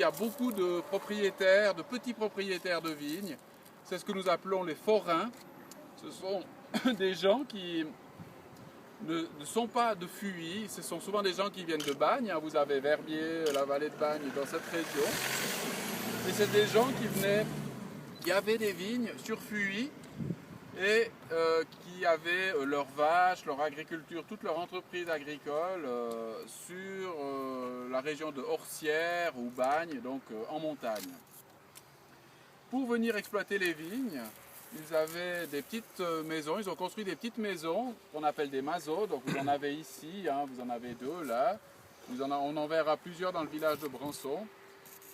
y a beaucoup de propriétaires, de petits propriétaires de vignes. C'est ce que nous appelons les forains. Ce sont des gens qui ne sont pas de Fuy, ce sont souvent des gens qui viennent de Bagne. Vous avez Verbier, la vallée de Bagne dans cette région. Et c'est des gens qui avaient des vignes sur Fuy et qui avaient leurs vaches, leur agriculture, toute leur entreprise agricole sur la région de Orsières ou Bagne, donc en montagne. Pour venir exploiter les vignes, ils avaient des petites maisons, ils ont construit des petites maisons qu'on appelle des masos. Donc vous en avez ici, hein, vous en avez deux là, on en verra plusieurs dans le village de Branson.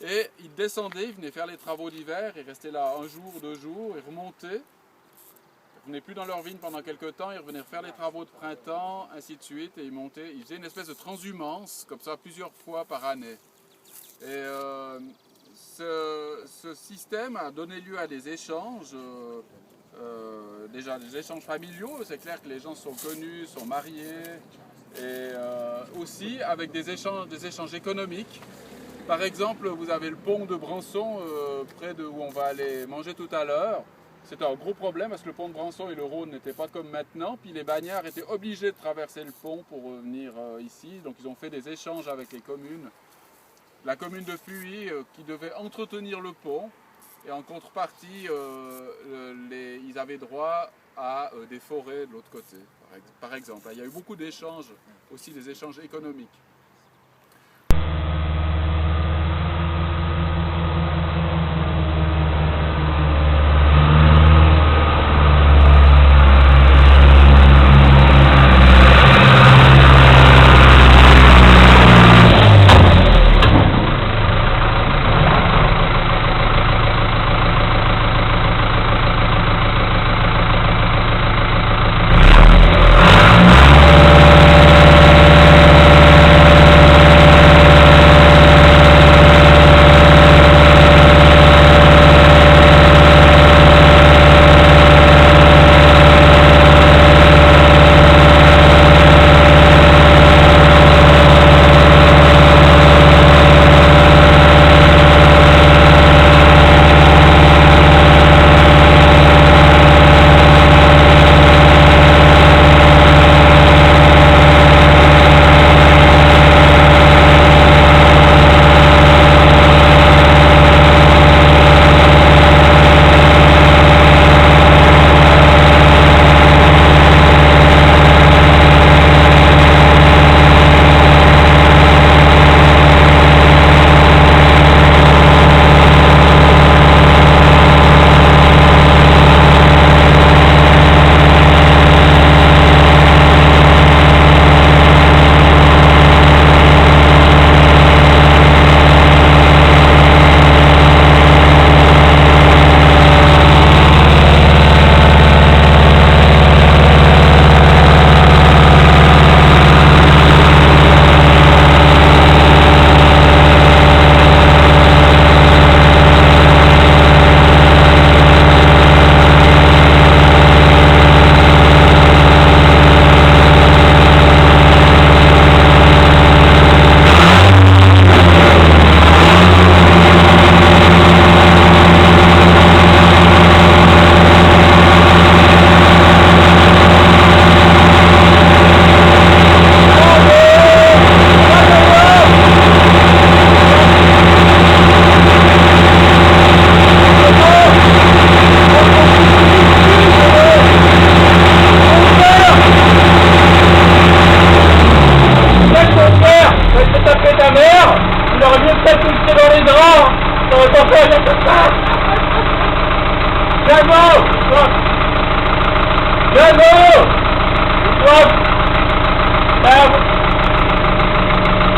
Et ils descendaient, ils venaient faire les travaux d'hiver, ils restaient là un jour, 2 jours, ils remontaient. Ils ne venaient plus dans leur vigne pendant quelques temps, ils revenaient faire les travaux de printemps, ainsi de suite, et ils montaient, ils faisaient une espèce de transhumance, comme ça, plusieurs fois par année. Et ce système a donné lieu à des échanges, déjà des échanges familiaux, c'est clair que les gens sont connus, sont mariés, et aussi avec des échanges économiques. Par exemple, vous avez le pont de Branson, près de où on va aller manger tout à l'heure. C'était un gros problème parce que le pont de Branson et le Rhône n'étaient pas comme maintenant. Puis les bagnards étaient obligés de traverser le pont pour venir ici. Donc ils ont fait des échanges avec les communes. La commune de Fuy qui devait entretenir le pont. Et en contrepartie, ils avaient droit à des forêts de l'autre côté, par exemple. Il y a eu beaucoup d'échanges, aussi des échanges économiques.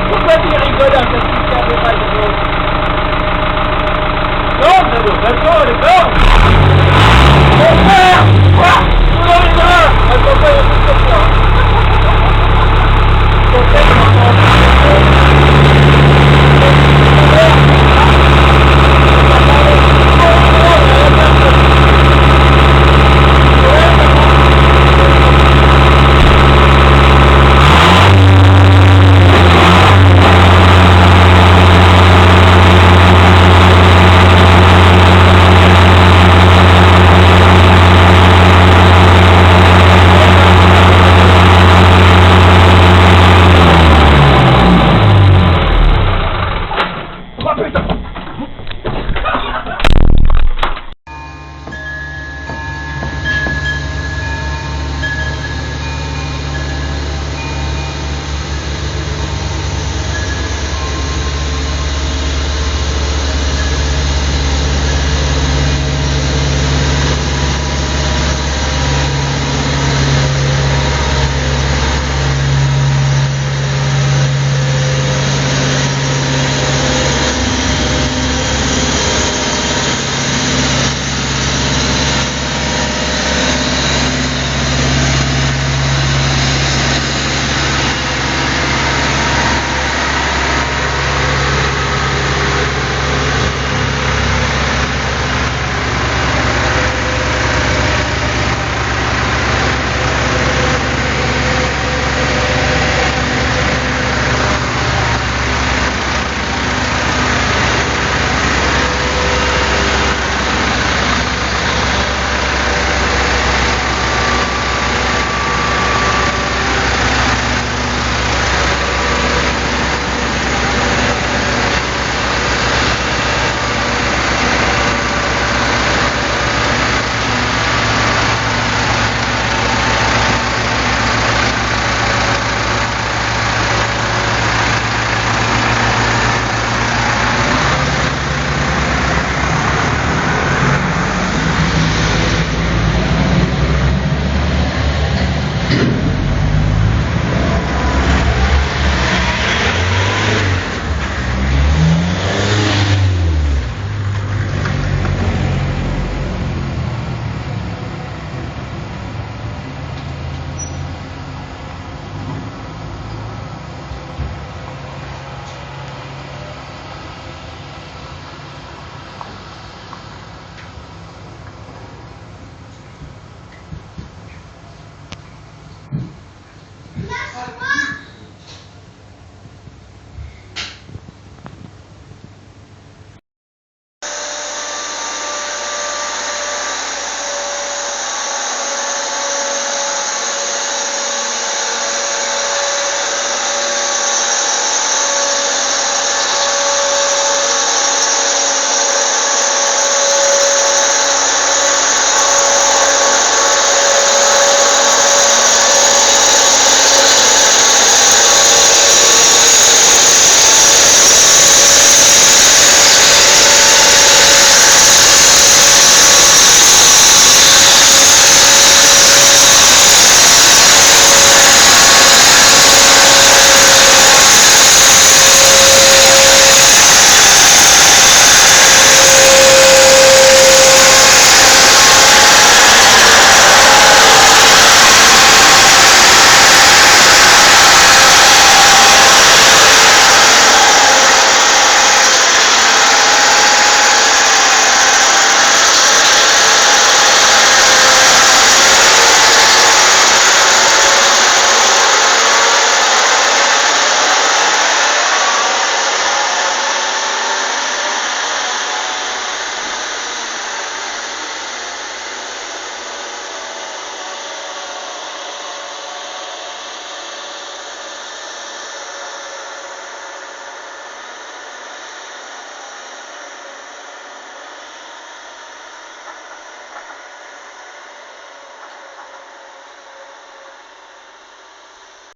Pourquoi tu rigoles à cette histoire de balle de l'eau? Non, d'accord, elle est